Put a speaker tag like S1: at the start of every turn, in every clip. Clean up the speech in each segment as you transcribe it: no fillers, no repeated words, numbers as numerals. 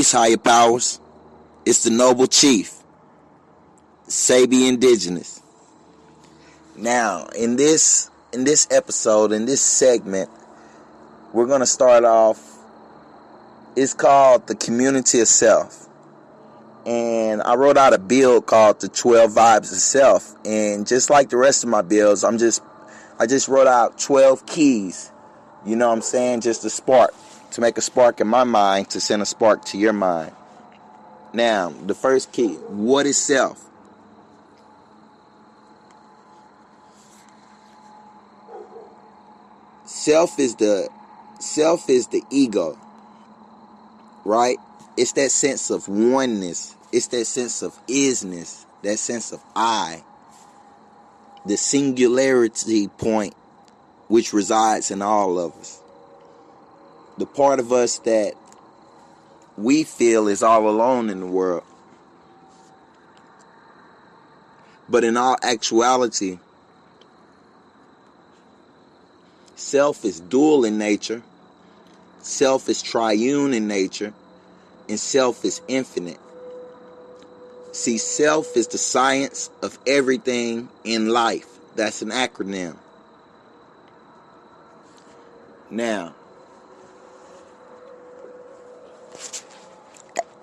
S1: Peace, higher powers. It's the Noble Chief, Sabi Indigenous. Now, in this episode, in this segment, we're going to start off, it's called The Community of Self. And I wrote out a build called The 12 Vibes of Self. And just like the rest of my builds, I just wrote out 12 keys. You know what I'm saying? Just a spark. To make a spark in my mind, to send a spark to your mind. Now, the first key. What is self? Self is the ego. Right? It's that sense of oneness. It's that sense of isness. That sense of I. The singularity point which resides in all of us. The part of us that we feel is all alone in the world. But in all actuality, self is dual in nature, self is triune in nature, and self is infinite. See, self is the science of everything in life. That's an acronym. Now,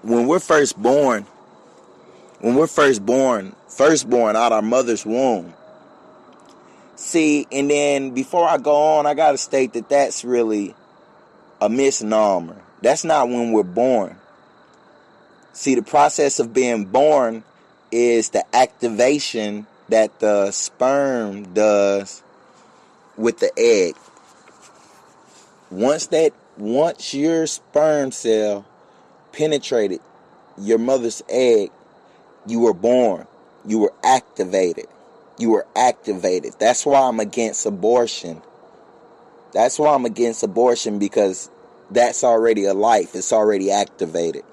S1: when we're firstborn out our mother's womb. See, and then before I go on, I got to state that that's really a misnomer. That's not when we're born. See, the process of being born is the activation that the sperm does with the egg. Once your sperm cell penetrated your mother's egg, you were born. You were activated. That's why I'm against abortion. Because that's already a life. It's already activated.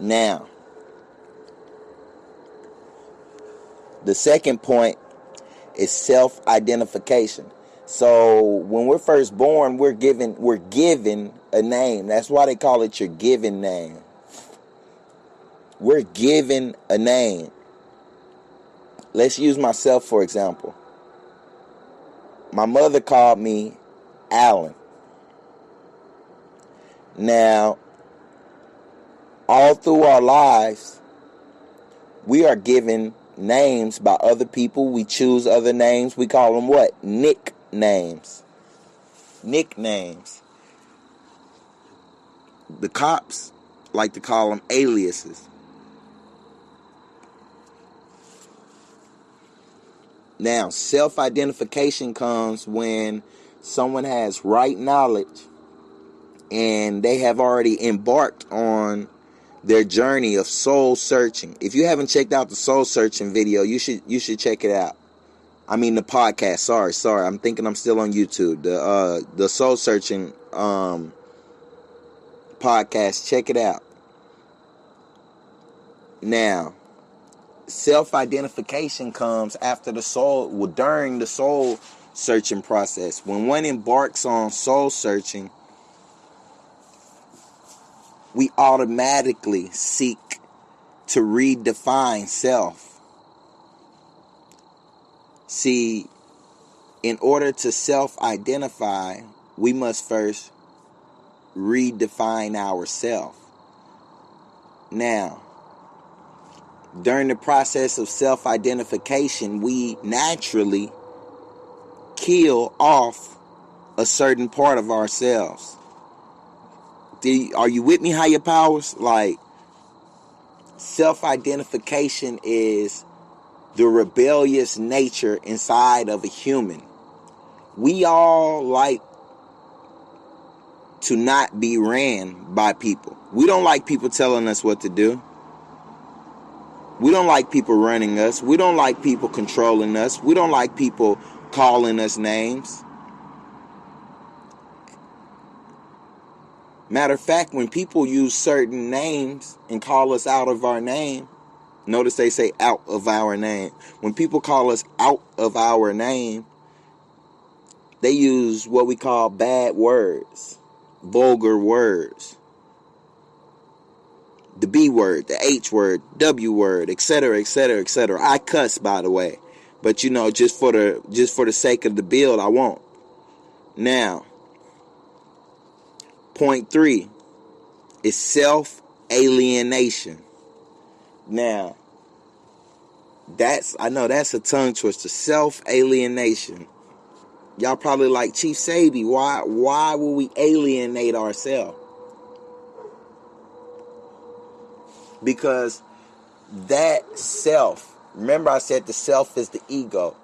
S1: Now, the second point is self-identification. So when we're first born, we're given a name. That's why they call it your given name. We're given a name. Let's use myself for example. My mother called me Alan. Now, all through our lives, we are given names by other people. We choose other names. We call them what? Nicknames. The cops like to call them aliases. Now, self-identification comes when someone has right knowledge and they have already embarked on their journey of soul searching. If you haven't checked out the soul searching video, you should check it out. I mean the podcast. Sorry. I'm thinking I'm still on YouTube. The soul searching podcast. Check it out. Now, self-identification comes after during the soul searching process. When one embarks on soul searching, we automatically seek to redefine self. See, in order to self-identify, we must first redefine ourselves. Now, during the process of self-identification, we naturally kill off a certain part of ourselves. Are you with me, higher powers? Like, self-identification is the rebellious nature inside of a human. We all like to not be ran by people. We don't like people telling us what to do. We don't like people running us. We don't like people controlling us. We don't like people calling us names. Matter of fact, when people use certain names and call us out of our name, notice they say out of our name. When people call us out of our name, they use what we call bad words, vulgar words. the B word, the H word, W word, etc., etc., etc. I cuss, by the way, but just for the sake of the build, I won't. Now, point 3 is self-alienation. Now, I know that's a tongue twister. Self-alienation. Y'all probably like, Chief Sabi, why will we alienate ourselves? Because that self, remember I said the self is the ego.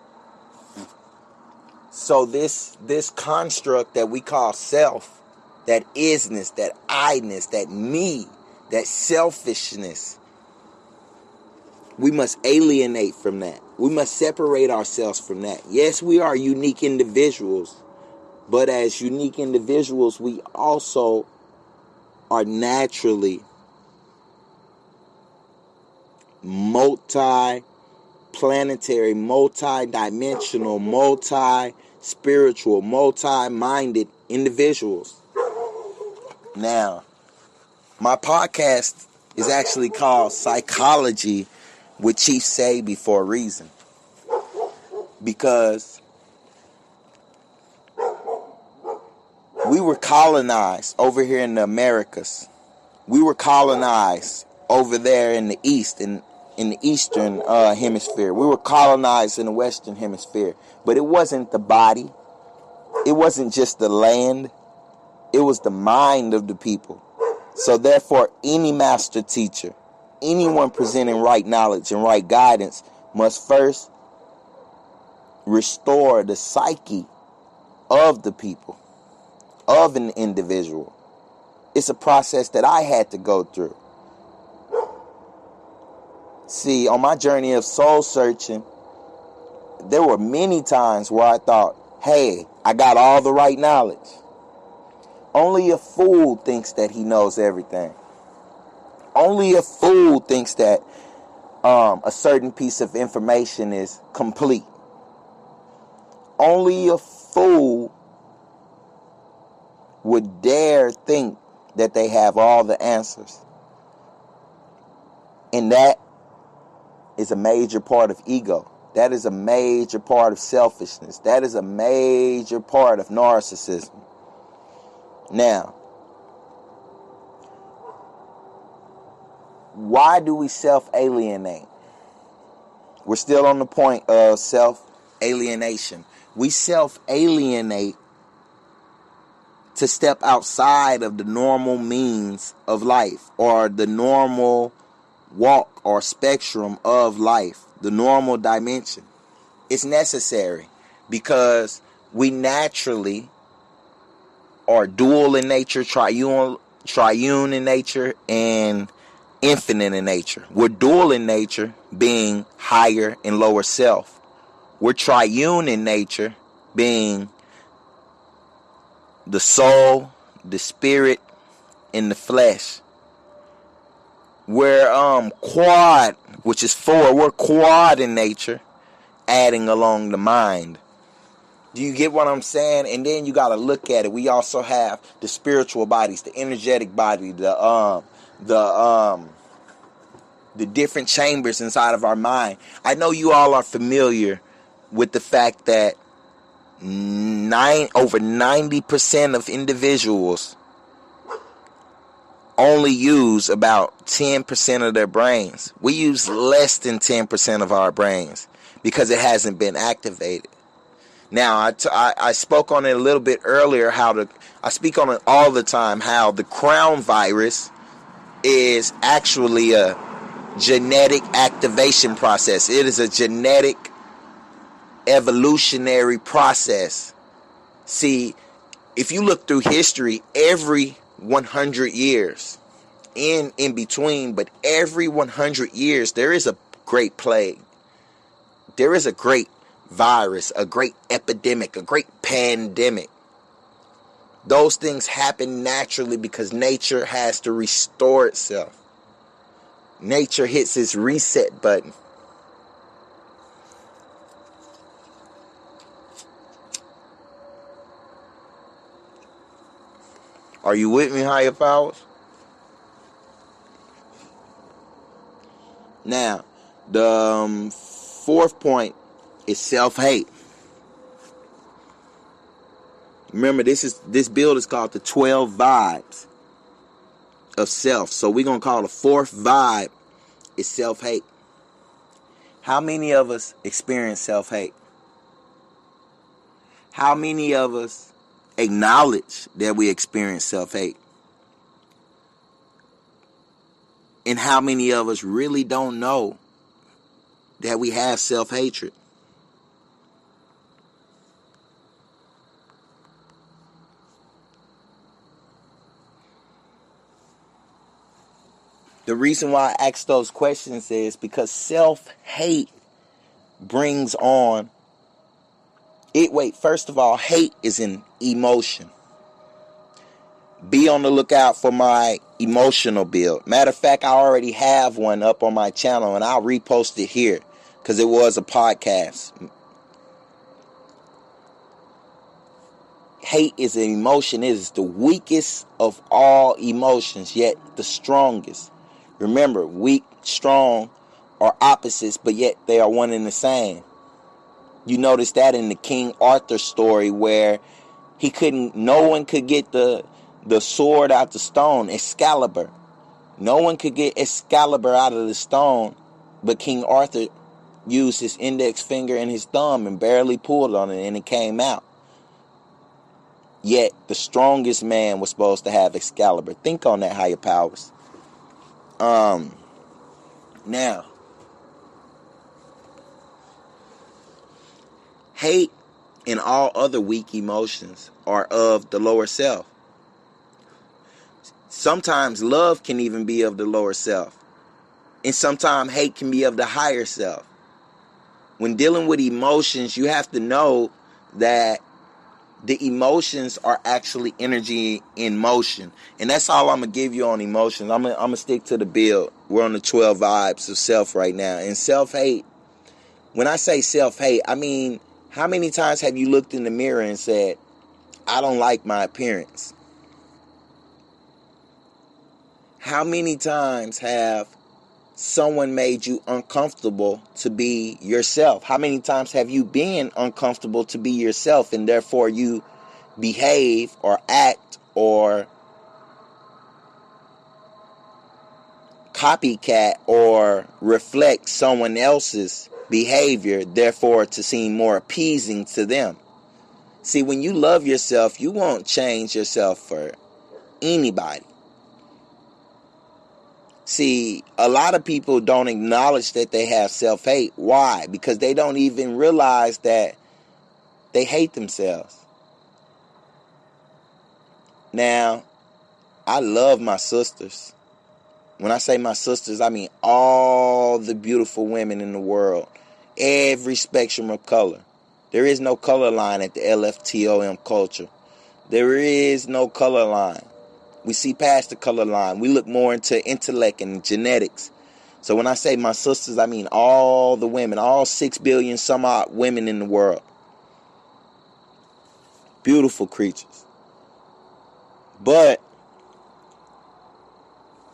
S1: So this construct that we call self, that isness, that I-ness, that me, that selfishness, we must alienate from that. We must separate ourselves from that. Yes, we are unique individuals, but as unique individuals, we also are naturally multi-planetary, multi-dimensional, multi-spiritual, multi-minded individuals. Now, my podcast is actually called Psychology with Chief Sabi for a reason. Because we were colonized over here in the Americas. We were colonized over there in the East, in the Eastern Hemisphere. We were colonized in the Western Hemisphere. But it wasn't the body. It wasn't just the land. It was the mind of the people. So therefore, any master teacher, anyone presenting right knowledge and right guidance must first restore the psyche of the people, of an individual. It's a process that I had to go through. See, on my journey of soul searching, there were many times where I thought, hey, I got all the right knowledge. Only a fool thinks that he knows everything. Only a fool thinks that a certain piece of information is complete. Only a fool would dare think that they have all the answers. And that is a major part of ego. That is a major part of selfishness. That is a major part of narcissism. Now, why do we self-alienate? We're still on the point of self-alienation. We self-alienate to step outside of the normal means of life, or the normal walk or spectrum of life, the normal dimension. It's necessary because we naturally are dual in nature, triune in nature, and infinite in nature. We're dual in nature, being higher and lower self. We're triune in nature, being the soul, the spirit, and the flesh. We're quad, which is 4. We're quad in nature, adding along the mind. Do you get what I'm saying? And then you got to look at it. We also have the spiritual bodies, the energetic body, the different chambers inside of our mind. I know you all are familiar with the fact that over 90% of individuals only use about 10% of their brains. We use less than 10% of our brains because it hasn't been activated. Now, I spoke on it a little bit earlier, I speak on it all the time, how the crown virus is actually a genetic activation process. It is a genetic evolutionary process. See, if you look through history, every 100 years, in between, but every 100 years, there is a great plague. There is a great virus, a great epidemic, a great pandemic. Those things happen naturally because nature has to restore itself. Nature hits its reset button. Are you with me, higher powers? Now, the fourth point is self-hate. Remember, this build is called the 12 vibes of self. So we're going to call the fourth vibe is self-hate. How many of us experience self-hate? How many of us acknowledge that we experience self-hate? And how many of us really don't know that we have self-hatred? The reason why I ask those questions is because self-hate brings on first of all, hate is an emotion. Be on the lookout for my emotional build. Matter of fact, I already have one up on my channel, and I'll repost it here because it was a podcast. Hate is an emotion. It is the weakest of all emotions, yet the strongest. Remember, weak, strong are opposites, but yet they are one and the same. You notice that in the King Arthur story where no one could get the sword out the stone, Excalibur. No one could get Excalibur out of the stone, but King Arthur used his index finger and his thumb and barely pulled on it and it came out. Yet the strongest man was supposed to have Excalibur. Think on that, higher powers. Now, hate and all other weak emotions are of the lower self. Sometimes love can even be of the lower self. And sometimes hate can be of the higher self. When dealing with emotions, you have to know that the emotions are actually energy in motion. And that's all I'm going to give you on emotions. I'm going to stick to the build. We're on the 12 vibes of self right now. And self-hate, when I say self-hate, I mean, how many times have you looked in the mirror and said, I don't like my appearance? How many times have someone made you uncomfortable to be yourself? How many times have you been uncomfortable to be yourself and therefore you behave or act or copycat or reflect someone else's behavior, therefore to seem more appeasing to them? See, when you love yourself, you won't change yourself for anybody. See, a lot of people don't acknowledge that they have self-hate. Why? Because they don't even realize that they hate themselves. Now, I love my sisters. When I say my sisters, I mean all the beautiful women in the world. Every spectrum of color. There is no color line at the LFTOM culture. There is no color line. We see past the color line. We look more into intellect and genetics. So when I say my sisters, I mean all the women, all 6 billion some odd women in the world. Beautiful creatures. But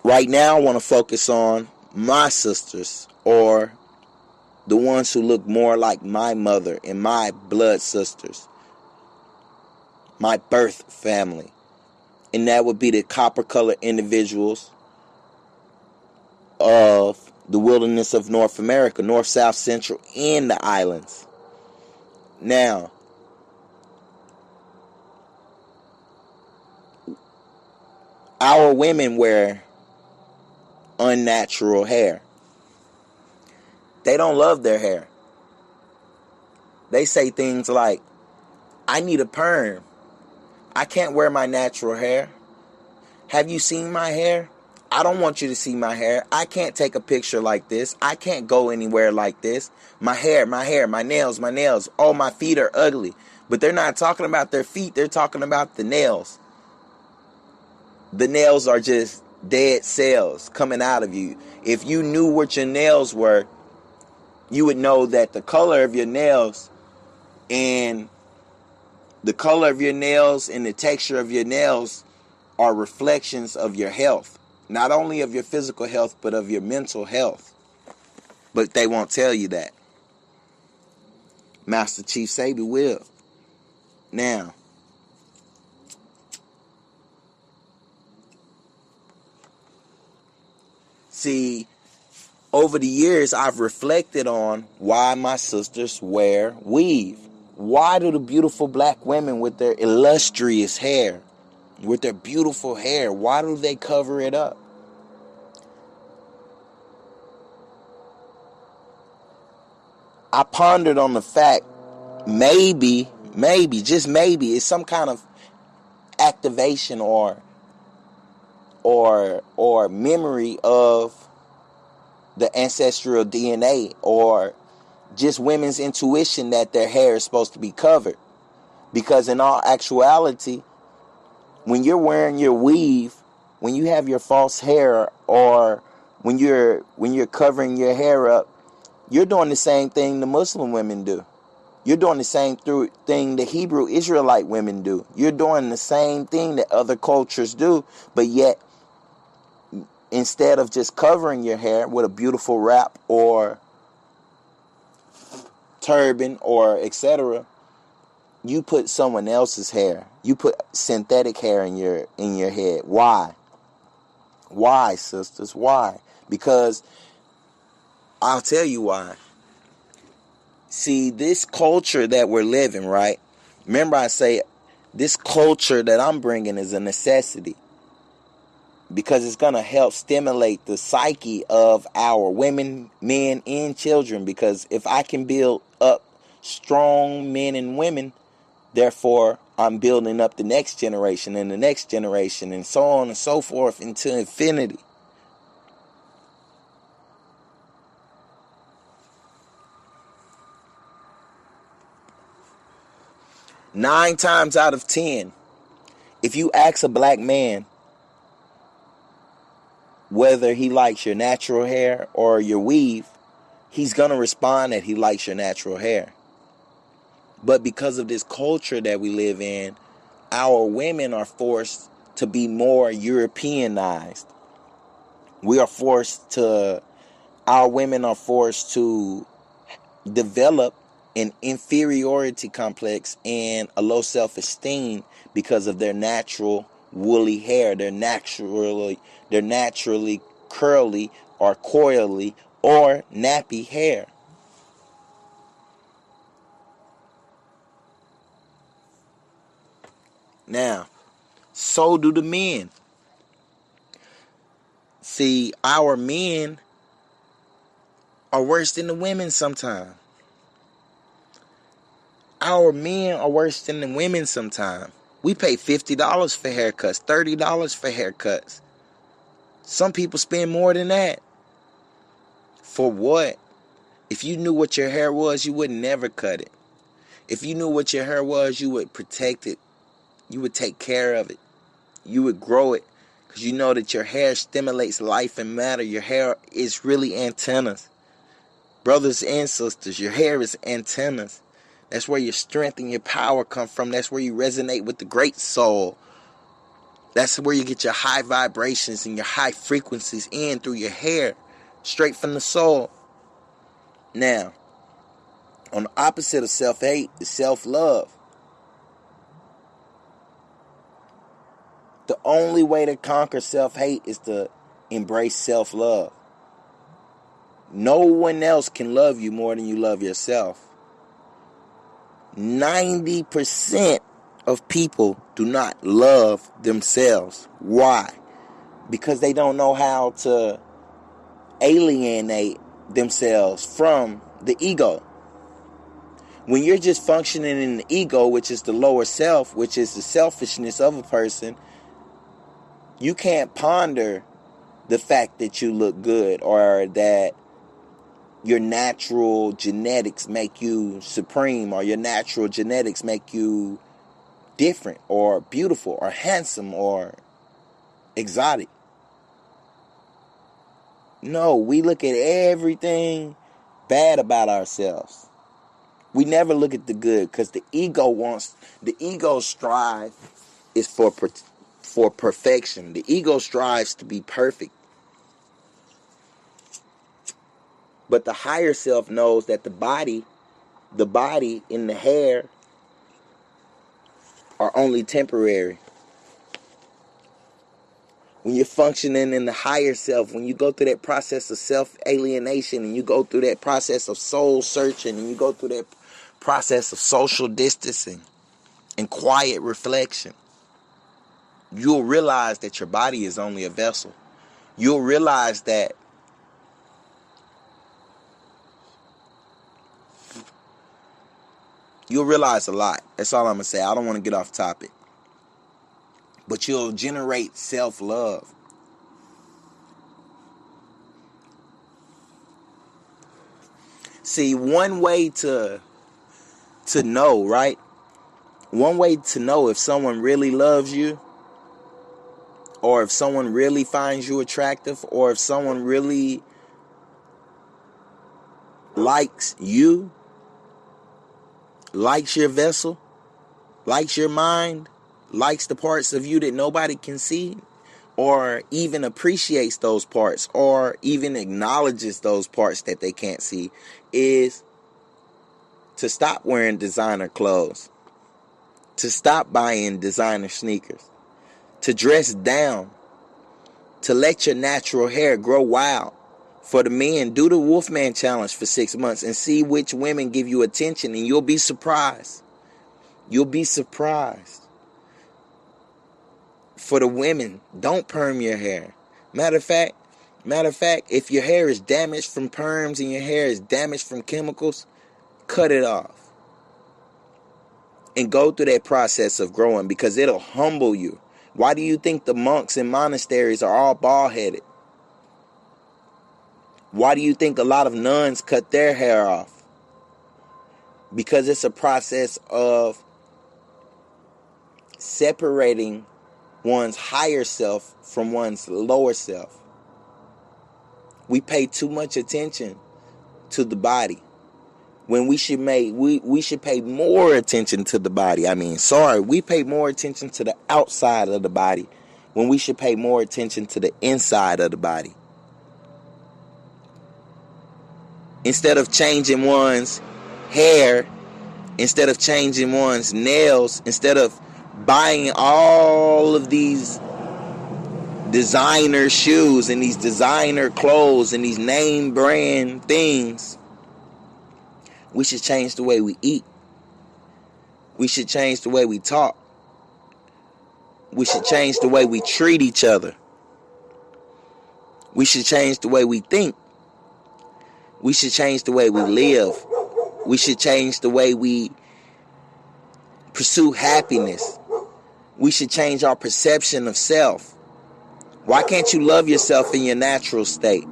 S1: right now I want to focus on my sisters, or the ones who look more like my mother and my blood sisters, my birth family. And that would be the copper-colored individuals of the wilderness of North America, North, South, Central, and the islands. Now, our women wear unnatural hair. They don't love their hair. They say things like, I need a perm. I can't wear my natural hair. Have you seen my hair? I don't want you to see my hair. I can't take a picture like this. I can't go anywhere like this. My hair, my nails. Oh, my feet are ugly. But they're not talking about their feet. They're talking about the nails. The nails are just dead cells coming out of you. If you knew what your nails were, you would know that the color of your nails and the color of your nails and the texture of your nails are reflections of your health. Not only of your physical health, but of your mental health. But they won't tell you that. Master Chief Sabi will. Now, see, over the years, I've reflected on why my sisters wear weave. Why do the beautiful black women with their illustrious hair, with their beautiful hair, why do they cover it up? I pondered on the fact, maybe, just maybe, it's some kind of activation or memory of the ancestral DNA, or just women's intuition that their hair is supposed to be covered. Because in all actuality, when you're wearing your weave, when you have your false hair, or when you're covering your hair up, you're doing the same thing the Muslim women do. You're doing the same thing the Hebrew Israelite women do. You're doing the same thing that other cultures do, but yet instead of just covering your hair with a beautiful wrap or turban or etc., you put someone else's hair. You put synthetic hair in your head. Why? Why, sisters? Why? Because I'll tell you why. See, this culture that we're living, right? Remember I say this culture that I'm bringing is a necessity, because it's going to help stimulate the psyche of our women, men, and children. Because if I can build up strong men and women, therefore I'm building up the next generation and the next generation, and so on and so forth into infinity. Nine times out of 10, if you ask a black man whether he likes your natural hair or your weave, he's going to respond that he likes your natural hair. But because of this culture that we live in, our women are forced to be more Europeanized. Our women are forced to develop an inferiority complex and a low self-esteem because of their natural woolly hair, their naturally curly or coily or nappy hair. Now, so do the men. See, our men are worse than the women sometimes. Our men are worse than the women sometimes. We pay $50 for haircuts, $30 for haircuts. Some people spend more than that. For what? If you knew what your hair was, you would never cut it. If you knew what your hair was, you would protect it. You would take care of it. You would grow it. Because you know that your hair stimulates life and matter. Your hair is really antennas. Brothers and sisters, your hair is antennas. That's where your strength and your power come from. That's where you resonate with the great soul. That's where you get your high vibrations and your high frequencies in through your hair. Straight from the soul. Now, on the opposite of self-hate is self-love. The only way to conquer self-hate is to embrace self-love. No one else can love you more than you love yourself. 90% of people do not love themselves. Why? Because they don't know how to alienate themselves from the ego. When you're just functioning in the ego, which is the lower self, which is the selfishness of a person, you can't ponder the fact that you look good, or that your natural genetics make you supreme, or your natural genetics make you different or beautiful or handsome or exotic. No, we look at everything bad about ourselves. We never look at the good, because the ego strive is for perfection. The ego strives to be perfect. But the higher self knows that the body and the hair are only temporary. When you're functioning in the higher self, when you go through that process of self-alienation, and you go through that process of soul searching, and you go through that process of social distancing and quiet reflection, you'll realize that your body is only a vessel. You'll realize that you'll realize a lot. That's all I'm going to say. I don't want to get off topic. But you'll generate self-love. See, one way to know, right? One way to know if someone really loves you, or if someone really finds you attractive, or if someone really likes you, likes your vessel, likes your mind, likes the parts of you that nobody can see, or even appreciates those parts, or even acknowledges those parts that they can't see, is to stop wearing designer clothes, to stop buying designer sneakers, to dress down, to let your natural hair grow wild. For the men, do the Wolfman Challenge for 6 months and see which women give you attention, and you'll be surprised. You'll be surprised. For the women, don't perm your hair. Matter of fact, if your hair is damaged from perms and your hair is damaged from chemicals, cut it off. And go through that process of growing, because it'll humble you. Why do you think the monks in monasteries are all bald-headed? Why do you think a lot of nuns cut their hair off? Because it's a process of separating one's higher self from one's lower self. We pay too much attention to the body when we should pay more attention to the body. We pay more attention to the outside of the body when we should pay more attention to the inside of the body. Instead of changing one's hair, instead of changing one's nails, instead of buying all of these designer shoes and these designer clothes and these name brand things, we should change the way we eat. We should change the way we talk. We should change the way we treat each other. We should change the way we think. We should change the way we live. We should change the way we pursue happiness. We should change our perception of self. Why can't you love yourself in your natural state?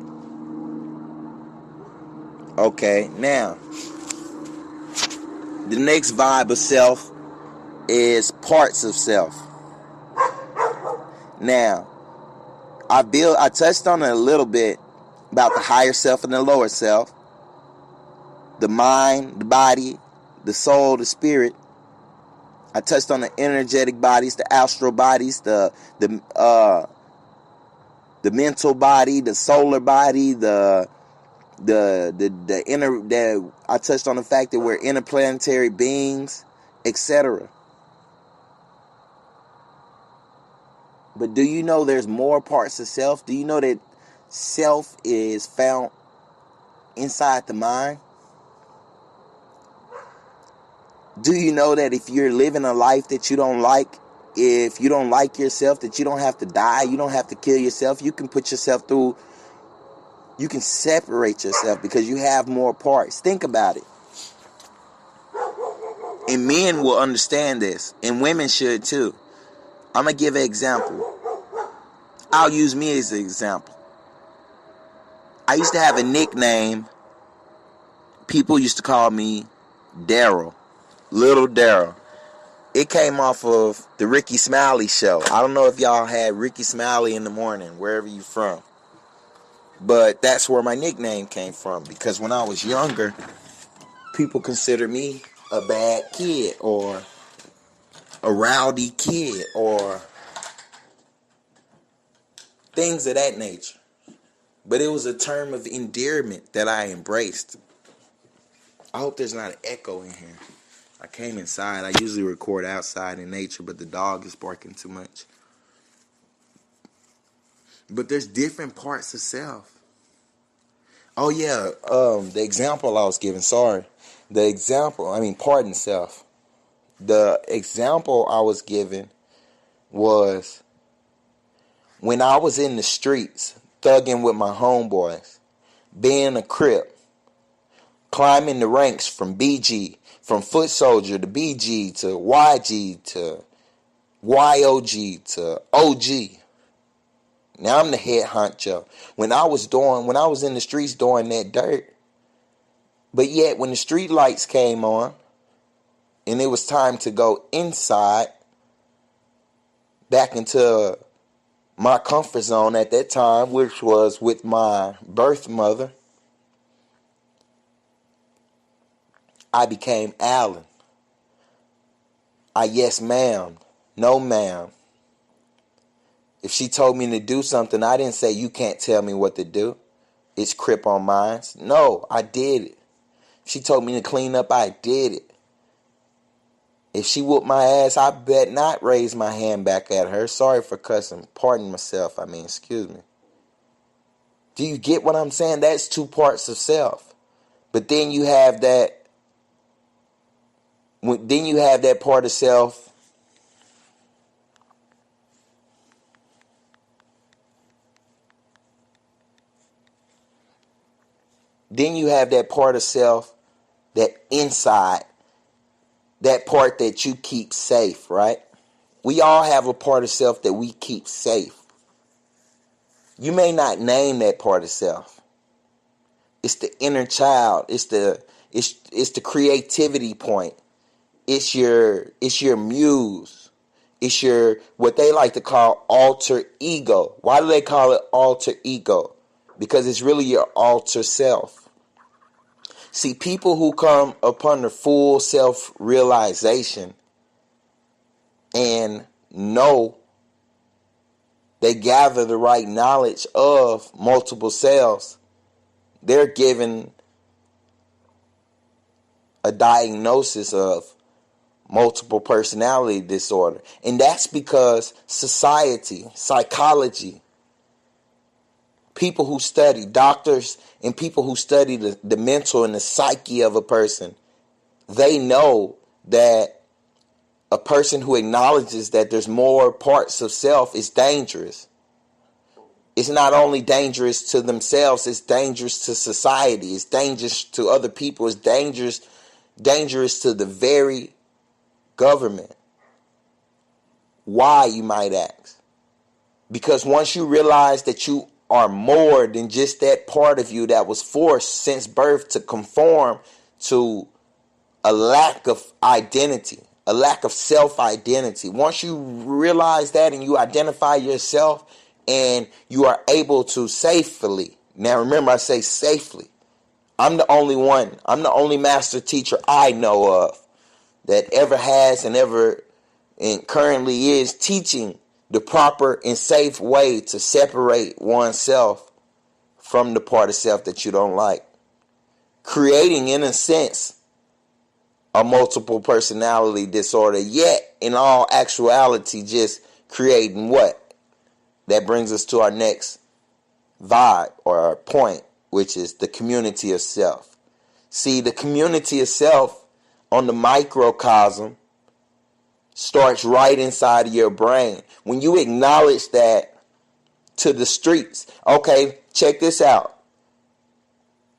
S1: Okay, now, the next vibe of self is parts of self. Now, I touched on it a little bit about the higher self and the lower self, the mind, the body, the soul, the spirit. I touched on the energetic bodies, the astral bodies, the mental body, the solar body, I touched on the fact that we're interplanetary beings, etc. But do you know there's more parts of self? Do you know that self is found inside the mind? Do you know that if you're living a life that you don't like, if you don't like yourself, that you don't have to die, you don't have to kill yourself, you can put yourself through, you can separate yourself because you have more parts. Think about it. And men will understand this, and women should too. I'm going to give an example. I'll use me as an example. I used to have a nickname. People used to call me Daryl. Little Daryl. It came off of the Ricky Smiley show. I don't know if y'all had Ricky Smiley in the morning, wherever you from. But that's where my nickname came from. Because when I was younger, people considered me a bad kid, or a rowdy kid, or things of that nature. But it was a term of endearment that I embraced. I hope there's not an echo in here. I came inside. I usually record outside in nature, but the dog is barking too much. But there's different parts of self. Oh yeah, the example I was giving, pardon self. The example I was giving was when I was in the streets, thugging with my homeboys, being a Crip, climbing the ranks from BG, from foot soldier to BG to YG to YOG to OG. Now I'm the head honcho. When I was in the streets doing that dirt, but yet when the street lights came on and it was time to go inside, back into my comfort zone at that time, which was with my birth mother, I became Alan. I yes ma'am, no ma'am. If she told me to do something, I didn't say, you can't tell me what to do. It's Crip on mine. No, I did it. If she told me to clean up, I did it. If she whooped my ass, I bet not raise my hand back at her. Sorry for cussing. Pardon myself. Excuse me. Do you get what I'm saying? That's two parts of self. But then you have that part of self. Then you have that part of self, that inside, that part that you keep safe, right? We all have a part of self that we keep safe. You may not name that part of self. It's the inner child. It's the creativity point. It's your muse. It's your, what they like to call, alter ego. Why do they call it alter ego? Because it's really your alter self. See, people who come upon the full self-realization and know they gather the right knowledge of multiple selves, they're given a diagnosis of multiple personality disorder. And that's because society, psychology, people who study, doctors and people who study the mental and the psyche of a person, they know that a person who acknowledges that there's more parts of self is dangerous. It's not only dangerous to themselves, it's dangerous to society, it's dangerous to other people, it's dangerous to the very government. Why, you might ask? Because once you realize that you are more than just that part of you that was forced since birth to conform to a lack of identity, a lack of self-identity. Once you realize that and you identify yourself and you are able to safely, now remember I say safely, I'm the only master teacher I know of that ever has and currently is teaching the proper and safe way to separate oneself from the part of self that you don't like. Creating, in a sense, a multiple personality disorder, yet in all actuality just creating what? That brings us to our next vibe or our point, which is the community of self. See, the community of self on the microcosm starts right inside of your brain. When you acknowledge that to the streets. Okay, check this out.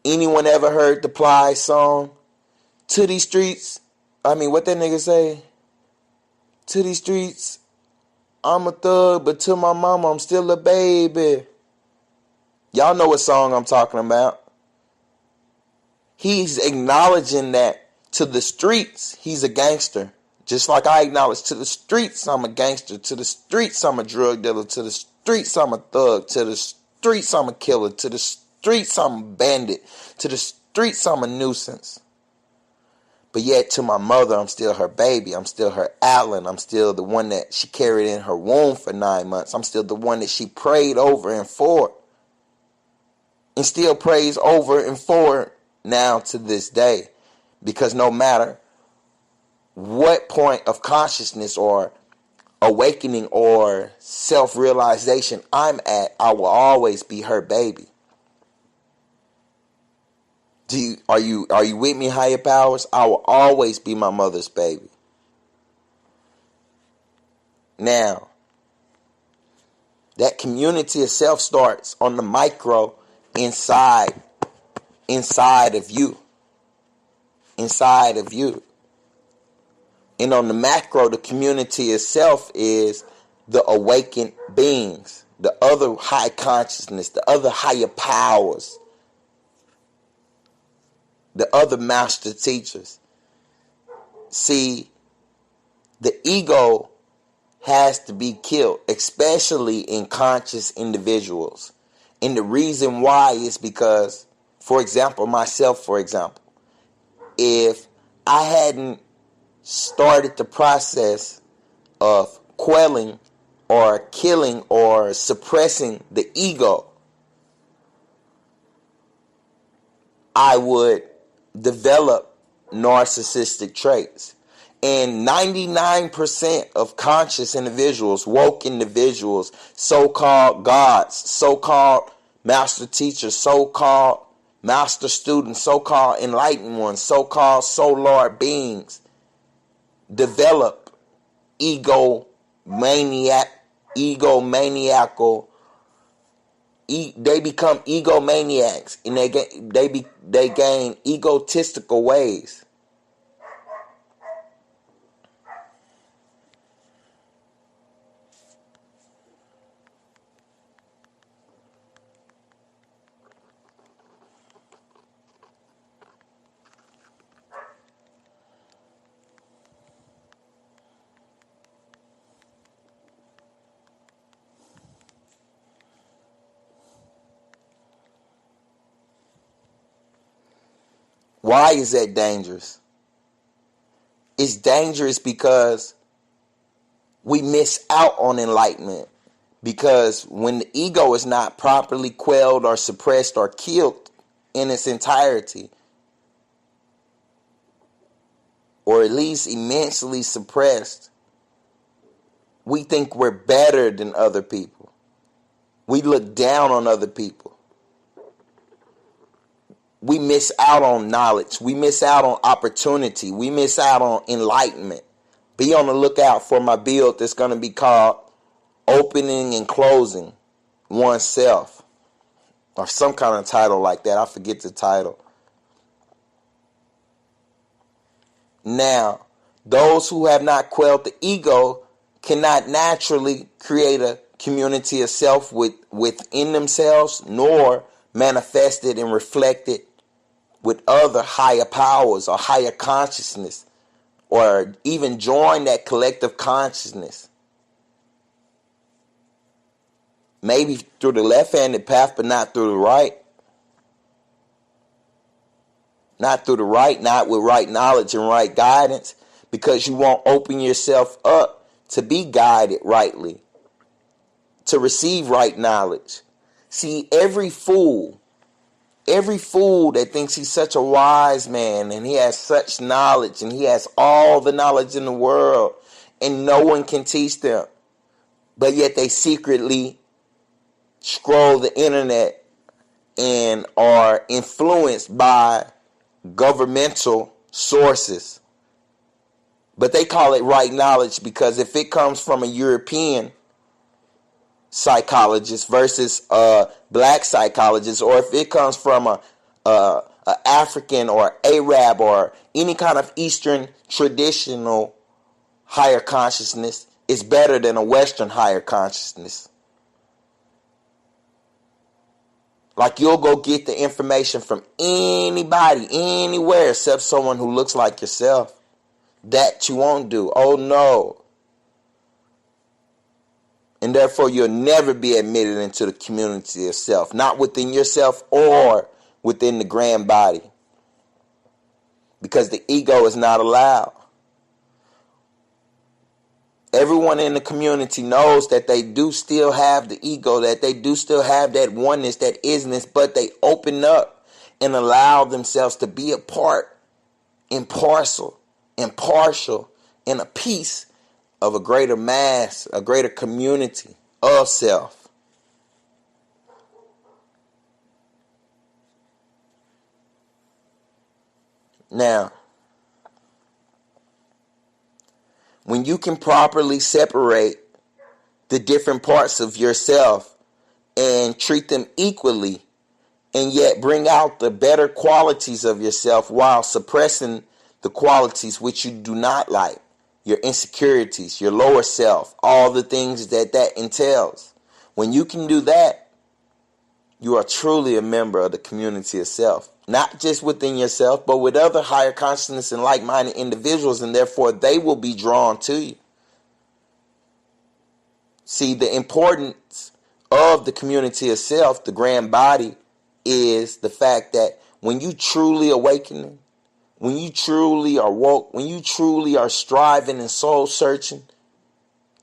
S1: Anyone ever heard the Ply song? To these streets, what that nigga say? To these streets, I'm a thug, but to my mama, I'm still a baby. Y'all know what song I'm talking about. He's acknowledging that to the streets, he's a gangster. Just like I acknowledge to the streets, I'm a gangster. To the streets, I'm a drug dealer. To the streets, I'm a thug. To the streets, I'm a killer. To the streets, I'm a bandit. To the streets, I'm a nuisance. But yet to my mother, I'm still her baby. I'm still her Alan. I'm still the one that she carried in her womb for 9 months. I'm still the one that she prayed over and for. and still prays over and forward now to this day. Because no matter what point of consciousness or awakening or self-realization I'm at, I will always be her baby. Are you with me, higher powers? I will always be my mother's baby. Now, that community itself starts on the micro inside of you. Inside of you. And on the macro, the community itself is the awakened beings, the other high consciousness, the other higher powers, the other master teachers. See, the ego has to be killed, especially in conscious individuals. And the reason why is because, for example, myself, if I hadn't started the process of quelling or killing or suppressing the ego, I would develop narcissistic traits. And 99% of conscious individuals, woke individuals, so-called gods, so-called master teachers, so-called master students, so-called enlightened ones, so-called soul beings, develop egomaniacal, they become egomaniacs, and they gain egotistical ways. Why is that dangerous? It's dangerous because we miss out on enlightenment. Because when the ego is not properly quelled or suppressed or killed in its entirety, or at least immensely suppressed, we think we're better than other people. We look down on other people. We miss out on knowledge. We miss out on opportunity. We miss out on enlightenment. Be on the lookout for my build that's going to be called Opening and Closing Oneself, or some kind of title like that. I forget the title. Now, those who have not quelled the ego cannot naturally create a community of self within themselves, nor manifest it and reflect it with other higher powers or higher consciousness, or even join that collective consciousness. Maybe through the left-handed path, but not through the right. Not through the right, not with right knowledge and right guidance, because you won't open yourself up to be guided rightly, to receive right knowledge. See, every fool that thinks he's such a wise man and he has such knowledge and he has all the knowledge in the world and no one can teach them, but yet they secretly scroll the internet and are influenced by governmental sources. But they call it right knowledge because if it comes from a European psychologist versus a black psychologist, or if it comes from a African or Arab or any kind of Eastern traditional higher consciousness, it's better than a Western higher consciousness. Like, you'll go get the information from anybody, anywhere, except someone who looks like yourself. That you won't do. Oh no. And therefore you'll never be admitted into the community of self. Not within yourself or within the grand body. Because the ego is not allowed. Everyone in the community knows that they do still have the ego, that they do still have that oneness, that isness, but they open up and allow themselves to be a part and parcel and partial and a piece of a greater mass, a greater community of self. Now, when you can properly separate the different parts of yourself and treat them equally, and yet bring out the better qualities of yourself while suppressing the qualities which you do not like, your insecurities, your lower self, all the things that entails. When you can do that, you are truly a member of the community of self. Not just within yourself, but with other higher consciousness and like-minded individuals, and therefore they will be drawn to you. See, the importance of the community of self, the grand body, is the fact that when you truly awakening, when you truly are woke, when you truly are striving and soul searching,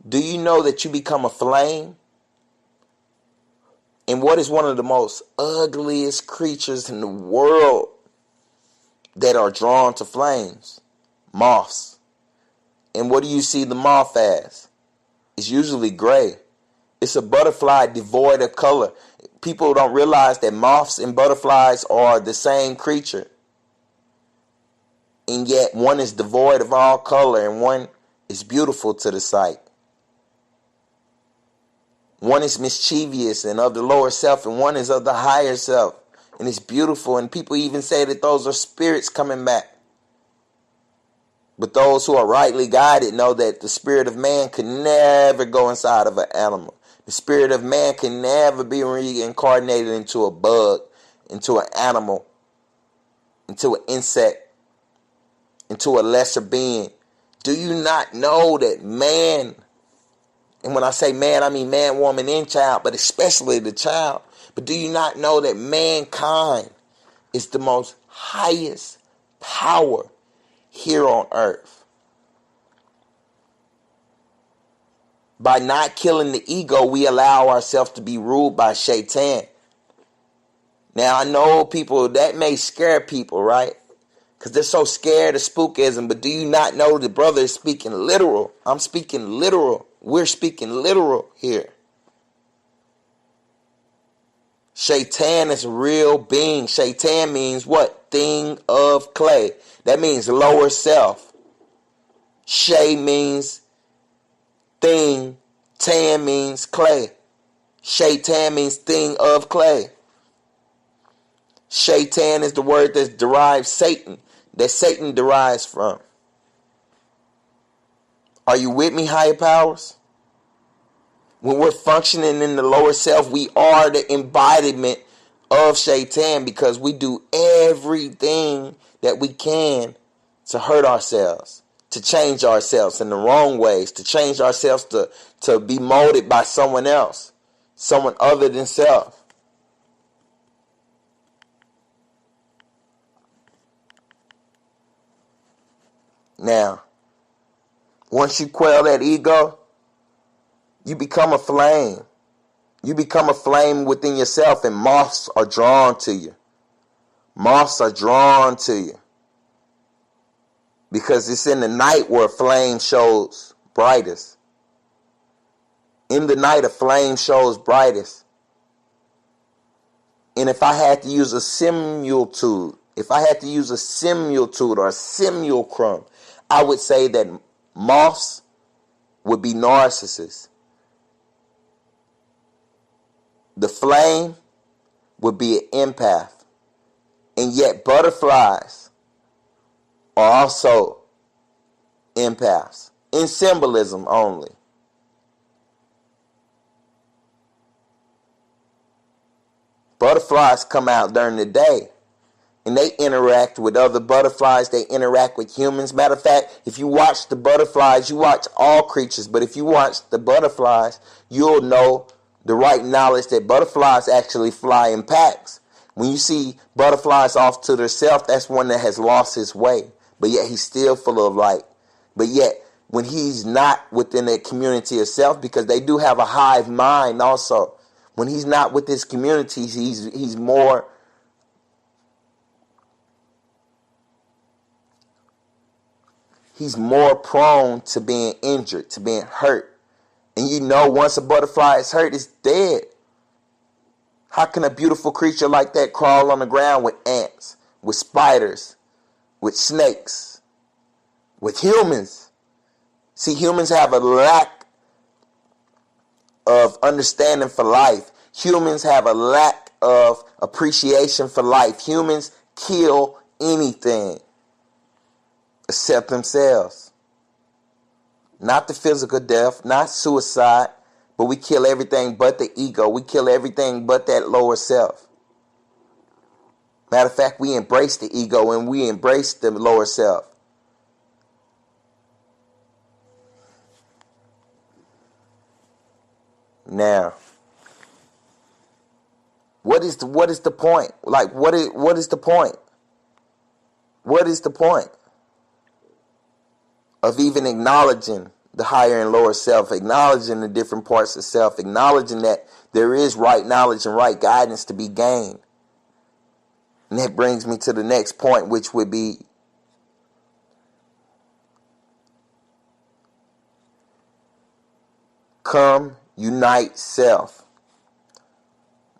S1: do you know that you become a flame? And what is one of the most ugliest creatures in the world that are drawn to flames? Moths. And what do you see the moth as? It's usually gray. It's a butterfly devoid of color. People don't realize that moths and butterflies are the same creature. And yet one is devoid of all color and one is beautiful to the sight. One is mischievous and of the lower self, and one is of the higher self. And it's beautiful, and people even say that those are spirits coming back. But those who are rightly guided know that the spirit of man can never go inside of an animal. The spirit of man can never be reincarnated into a bug, into an animal, into an insect, into a lesser being. Do you not know that man, and when I say man, I mean man, woman, and child, but especially the child. But do you not know that mankind is the most highest power here on earth? By not killing the ego, we allow ourselves to be ruled by Shaitan. Now, I know people, that may scare people, right? Because they're so scared of spookism. But do you not know the brother is speaking literal? I'm speaking literal. We're speaking literal here. Shaitan is a real being. Shaitan means what? Thing of clay. That means lower self. Shay means thing. Tan means clay. Shaitan means thing of clay. Shaitan is the word that derives Satan, that Satan derives from. Are you with me, higher powers? When we're functioning in the lower self, we are the embodiment of Shaitan, because we do everything that we can to hurt ourselves, to change ourselves in the wrong ways, to change ourselves to be molded by someone else, someone other than self. Now, once you quell that ego, you become a flame. You become a flame within yourself, and moths are drawn to you. Moths are drawn to you. Because it's in the night where a flame shows brightest. In the night, a flame shows brightest. And if I had to use a similitude, or a simulacrum, I would say that moths would be narcissists. The flame would be an empath. And yet butterflies are also empaths. In symbolism only. Butterflies come out during the day. And they interact with other butterflies. They interact with humans. Matter of fact, if you watch the butterflies, you watch all creatures. But if you watch the butterflies, you'll know the right knowledge that butterflies actually fly in packs. When you see butterflies off to themselves, that's one that has lost his way. But yet he's still full of light. But yet when he's not within that community of self, because they do have a hive mind also. When he's not with his community, he's more prone to being injured, to being hurt. And you know, once a butterfly is hurt, it's dead. How can a beautiful creature like that crawl on the ground with ants, with spiders, with snakes, with humans? See, humans have a lack of understanding for life. Humans have a lack of appreciation for life. Humans kill anything except themselves. Not the physical death, not suicide, but we kill everything but the ego. We kill everything but that lower self. Matter of fact, we embrace the ego and we embrace the lower self. Now, what is the point? Like, what is the point? What is the point of even acknowledging the higher and lower self, acknowledging the different parts of self, acknowledging that there is right knowledge and right guidance to be gained? And that brings me to the next point, which would be come, unite self.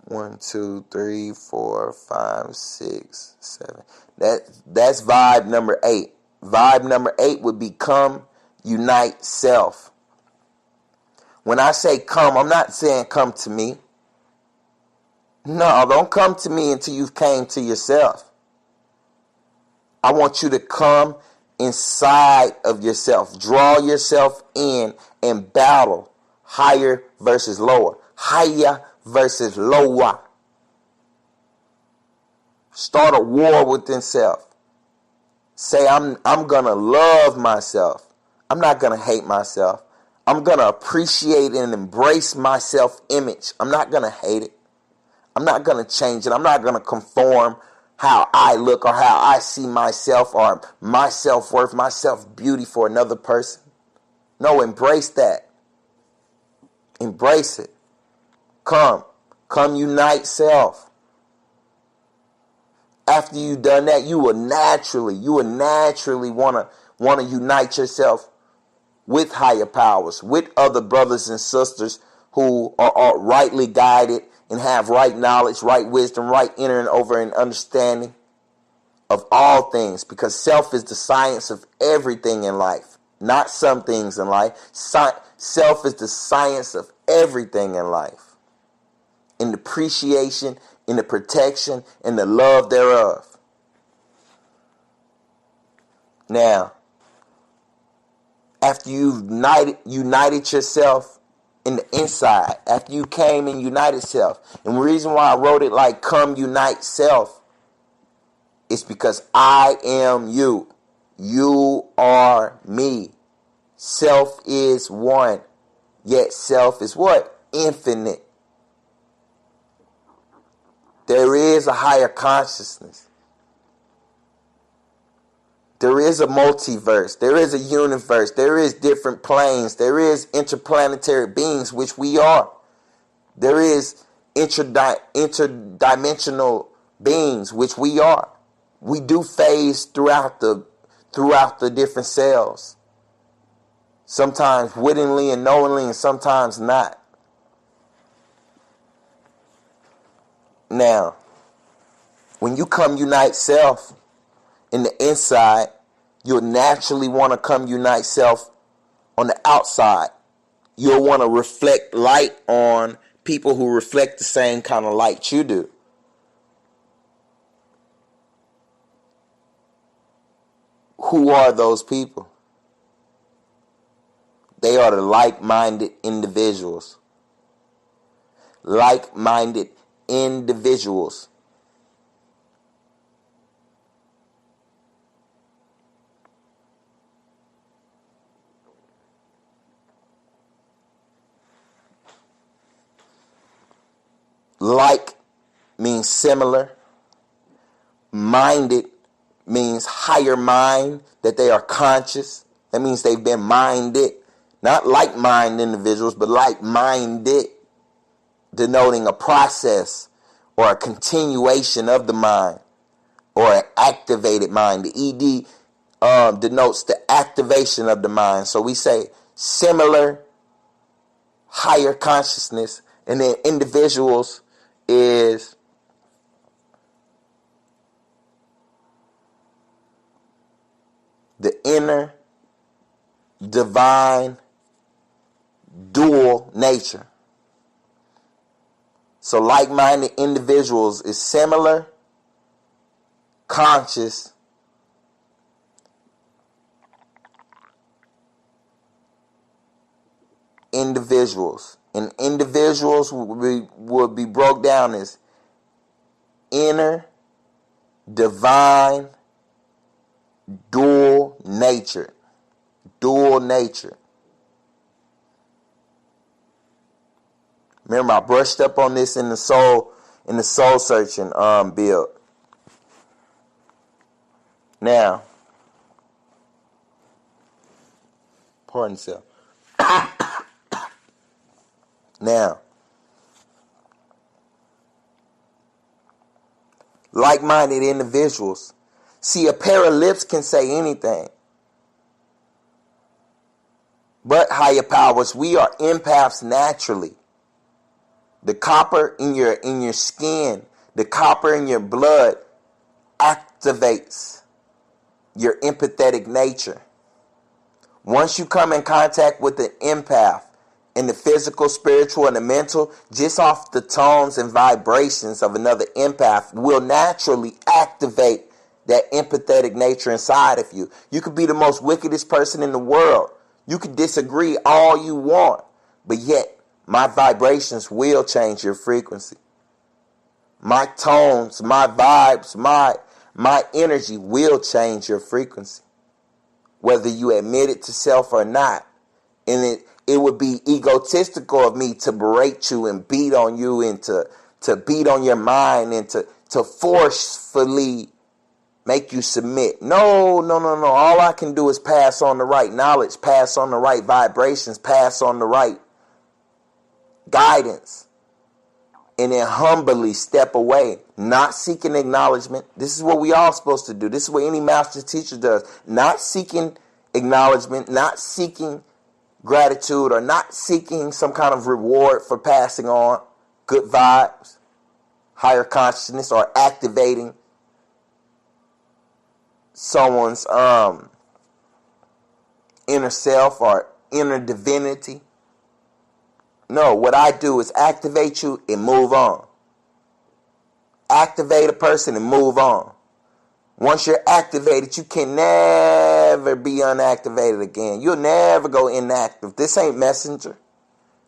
S1: 1, 2, 3, 4, 5, 6, 7. That's vibe number 8. Vibe number 8 would be come, unite self. When I say come, I'm not saying come to me. No, don't come to me until you've came to yourself. I want you to come inside of yourself. Draw yourself in and battle higher versus lower. Higher versus lower. Start a war within self. Say, I'm going to love myself. I'm not going to hate myself. I'm going to appreciate and embrace my self-image. I'm not going to hate it. I'm not going to change it. I'm not going to conform how I look or how I see myself or my self-worth, my self-beauty for another person. No, embrace that. Embrace it. Come unite self. After you've done that, you will naturally want to unite yourself with higher powers, with other brothers and sisters who are rightly guided and have right knowledge, right wisdom, right inner and over and understanding of all things, because self is the science of everything in life, not some things in life. Self is the science of everything in life, in the appreciation, in the protection, and the love thereof. Now, after you've united yourself in the inside, after you came and united self, and the reason why I wrote it like come unite self is because I am you. You are me. Self is one, yet self is what? Infinite. There is a higher consciousness. There is a multiverse. There is a universe. There is different planes. There is interplanetary beings, which we are. There is interdimensional beings, which we are. We do phase throughout the different cells. Sometimes wittingly and knowingly, and sometimes not. Now, when you come unite self in the inside, you'll naturally want to come unite self on the outside. You'll want to reflect light on people who reflect the same kind of light you do. Who are those people? They are the like-minded individuals. Like-minded individuals. Like means similar. Minded means higher mind, that they are conscious. That means they've been minded. Not like-minded individuals, but like-minded, denoting a process or a continuation of the mind, or an activated mind. The ED denotes the activation of the mind. So we say similar, higher consciousness, and then individuals is the inner, divine, dual nature. So like-minded individuals is similar, conscious, individuals. And individuals would be broke down as inner, divine, dual nature. Dual nature. Remember, I brushed up on this in the soul searching build. Now, pardon self. Now, like-minded individuals. See, a pair of lips can say anything. But higher powers, we are empaths naturally. The copper in your skin, the copper in your blood activates your empathetic nature. Once you come in contact with an empath, in the physical, spiritual, and the mental, just off the tones and vibrations of another empath will naturally activate that empathetic nature inside of you. You could be the most wickedest person in the world. You could disagree all you want, but yet my vibrations will change your frequency. My tones, my vibes, my energy will change your frequency, whether you admit it to self or not. And it would be egotistical of me to berate you and beat on you and to beat on your mind and to forcefully make you submit. No. All I can do is pass on the right knowledge, pass on the right vibrations, pass on the right guidance, and then humbly step away, not seeking acknowledgement. This is what we all supposed to do. This is what any master teacher does. Not seeking acknowledgement, not seeking gratitude, or not seeking some kind of reward for passing on good vibes, higher consciousness, or activating someone's inner self or inner divinity. No, what I do is activate you and move on. Activate a person and move on. Once you're activated, you can never be unactivated again. You'll never go inactive. This ain't Messenger.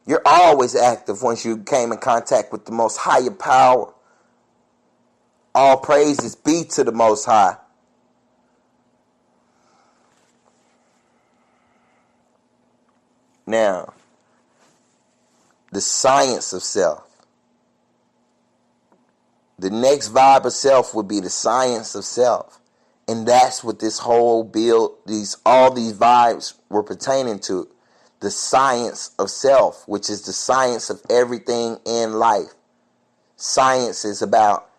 S1: You're always active once you came in contact with the most higher power. All praises be to the Most High. Now, the science of self. The next vibe of self would be the science of self. And that's what this whole build, all these vibes were pertaining to. The science of self, which is the science of everything in life. Science is about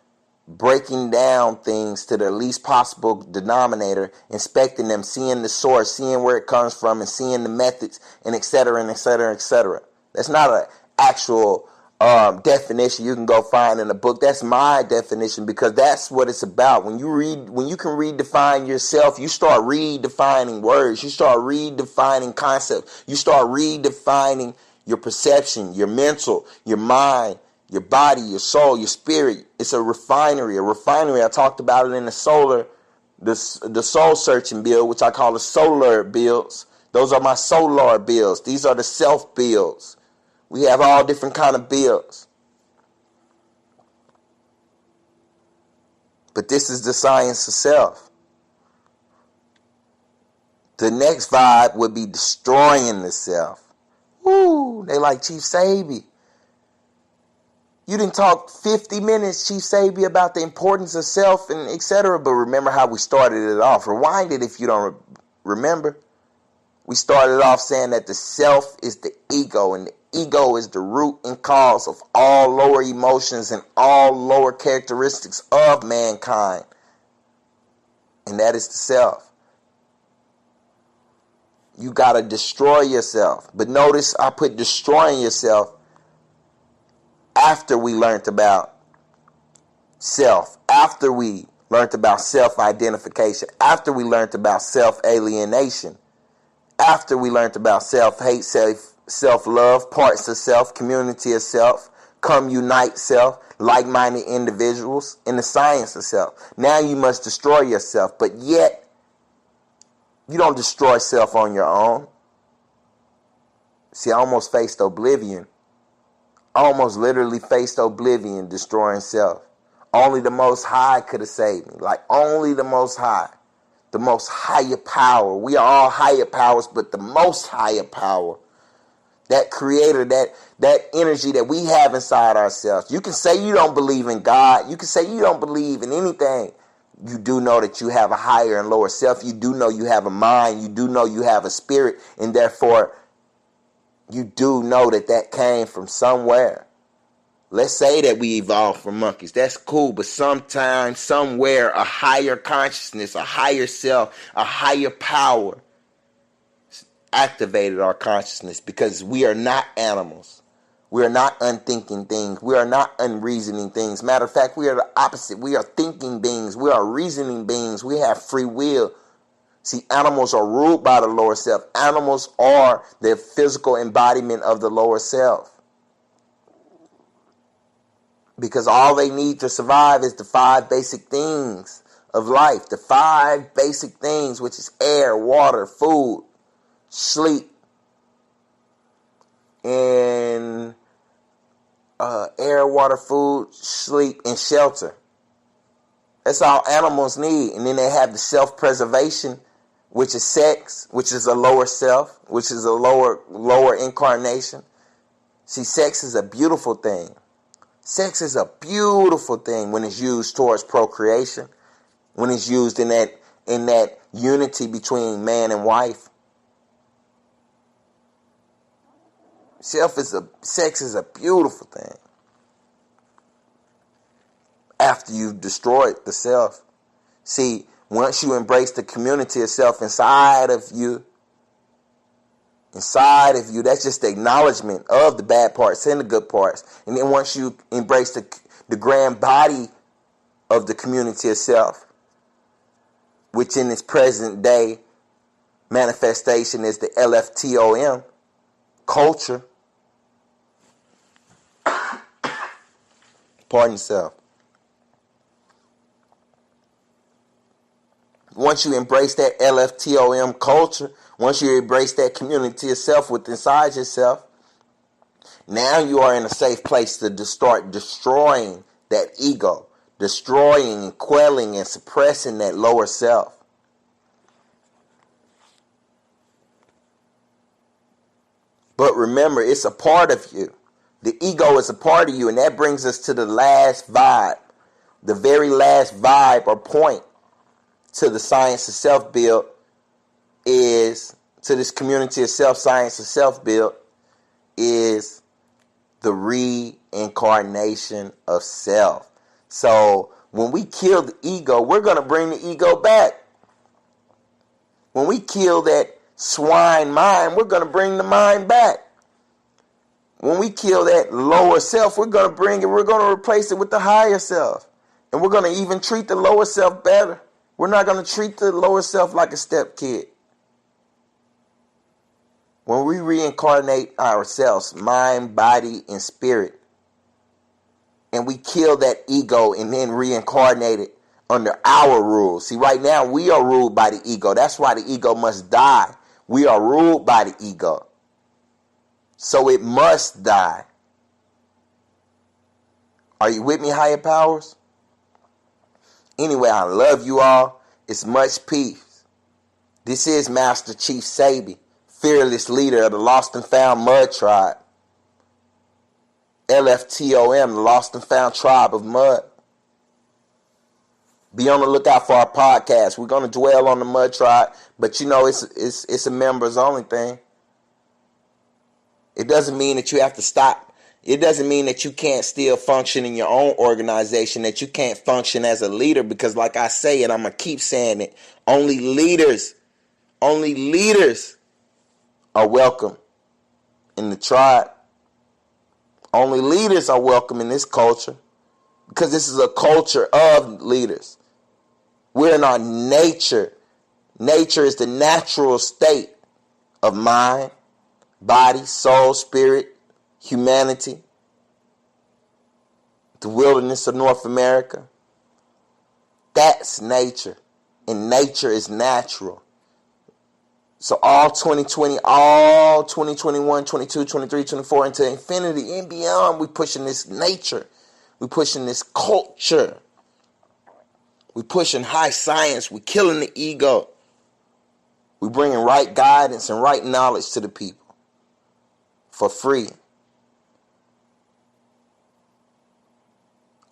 S1: breaking down things to the least possible denominator, inspecting them, seeing the source, seeing where it comes from, and seeing the methods, and et cetera, and et cetera, et cetera. That's not an actual definition you can go find in a book. That's my definition, because that's what it's about. When you can redefine yourself, you start redefining words, you start redefining concepts, you start redefining your perception, your mental, your mind, your body, your soul, your spirit. It's a refinery. I talked about it in the soul searching build, which I call the solar builds. Those are my solar builds. These are the self builds. We have all different kind of builds. But this is the science of self. The next vibe would be destroying the self. Woo, they like Chief Sabi. You didn't talk 50 minutes, Chief Sabi, about the importance of self and etc. But remember how we started it off. Rewind it if you don't remember. We started off saying that the self is the ego, and the ego is the root and cause of all lower emotions and all lower characteristics of mankind. And that is the self. You got to destroy yourself. But notice I put destroying yourself after we learned about self, after we learned about self-identification, after we learned about self-alienation, after we learned about self-hate, self-love, parts of self, community of self, come unite self, like-minded individuals, in the science of self. Now you must destroy yourself, but yet you don't destroy self on your own. See, I almost faced oblivion. I almost literally faced oblivion destroying self. Only the Most High could have saved me. Like only the Most High. The most higher power. We are all higher powers, but the most higher power. That creator, that energy that we have inside ourselves. You can say you don't believe in God. You can say you don't believe in anything. You do know that you have a higher and lower self. You do know you have a mind. You do know you have a spirit. And therefore, you do know that that came from somewhere. Let's say that we evolved from monkeys. That's cool. But sometimes, somewhere, a higher consciousness, a higher self, a higher power activated our consciousness, because we are not animals. We are not unthinking things. We are not unreasoning things. Matter of fact, we are the opposite. We are thinking beings. We are reasoning beings. We have free will. See, animals are ruled by the lower self. Animals are the physical embodiment of the lower self. Because all they need to survive is the 5 basic things of life. The 5 basic things, which is air, water, food, sleep, and air, water, food, sleep, and shelter. That's all animals need. And then they have the self-preservation, which is sex, which is a lower self, which is a lower incarnation. See, sex is a beautiful thing. Sex is a beautiful thing when it's used towards procreation, when it's used in that unity between man and wife. Sex is a beautiful thing. After you've destroyed the self. See, once you embrace the community of self inside of you, that's just the acknowledgement of the bad parts and the good parts. And then once you embrace the grand body of the community of self, which in its present day manifestation is the LFTOM culture. Pardon yourself. Once you embrace that LFTOM culture, once you embrace that community of self within inside yourself, now you are in a safe place to start destroying that ego, destroying and quelling and suppressing that lower self. But remember, it's a part of you. The ego is a part of you, and that brings us to the last vibe, the very last vibe or point to the science of self-build is, to this community of self-science of self-build, is the reincarnation of self. So when we kill the ego, we're going to bring the ego back. When we kill that swine mind, we're going to bring the mind back. When we kill that lower self, we're going to bring it, we're going to replace it with the higher self. And we're going to even treat the lower self better. We're not going to treat the lower self like a stepkid. When we reincarnate ourselves, mind, body, and spirit, and we kill that ego and then reincarnate it under our rules. See, right now we are ruled by the ego. That's why the ego must die. We are ruled by the ego. So it must die. Are you with me, higher powers? Anyway, I love you all. It's much peace. This is Master Chief Sabi, fearless leader of the Lost and Found Mud Tribe. LFTOM, the Lost and Found Tribe of Mud. Be on the lookout for our podcast. We're going to dwell on the Mud Tribe, but it's a members only thing. It doesn't mean that you have to stop. It doesn't mean that you can't still function in your own organization, that you can't function as a leader, because like I say, and I'm going to keep saying it, only leaders are welcome in the tribe. Only leaders are welcome in this culture, because this is a culture of leaders. We're in our nature. Nature is the natural state of mind, body, soul, spirit, humanity. The wilderness of North America. That's nature. And nature is natural. So all 2020, all 2021, 22, 23, 24, into infinity and beyond, we pushing this nature. We pushing this culture. We pushing high science. We killing the ego. We bringing right guidance and right knowledge to the people for free.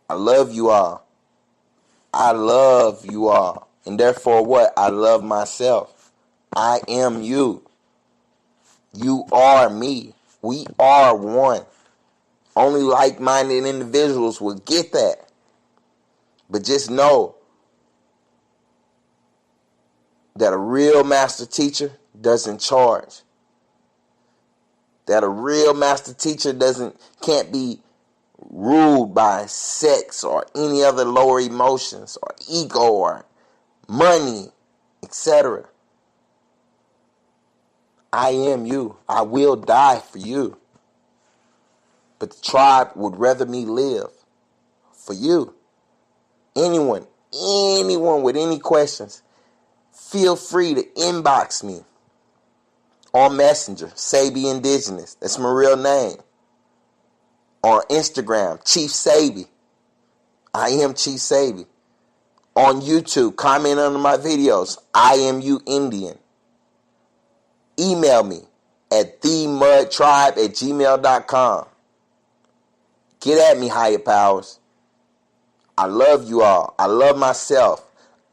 S1: I love you all. I love you all. And therefore what? I love myself. I am you. You are me. We are one. Only like-minded individuals will get that. But just know that a real master teacher doesn't charge. That a real master teacher can't be ruled by sex or any other lower emotions or ego or money, etc. I am you. I will die for you. But the tribe would rather me live for you. Anyone with any questions, feel free to inbox me on Messenger, Sabi Indigenous. That's my real name. On Instagram, Chief Sabi. I am Chief Sabi. On YouTube, comment under my videos. I am you Indian. Email me at themudtribe@gmail.com. Get at me, higher powers. I love you all. I love myself.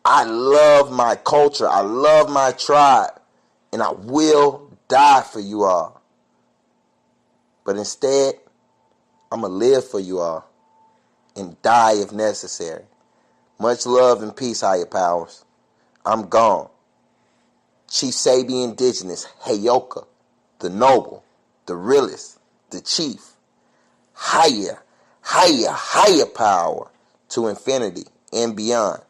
S1: I love my culture. I love my tribe. And I will die for you all. But instead, I'm going to live for you all and die if necessary. Much love and peace, higher powers. I'm gone. Chief Sabi Indigenous, Heyoka, the noble, the realest, the chief. Higher power to infinity and beyond.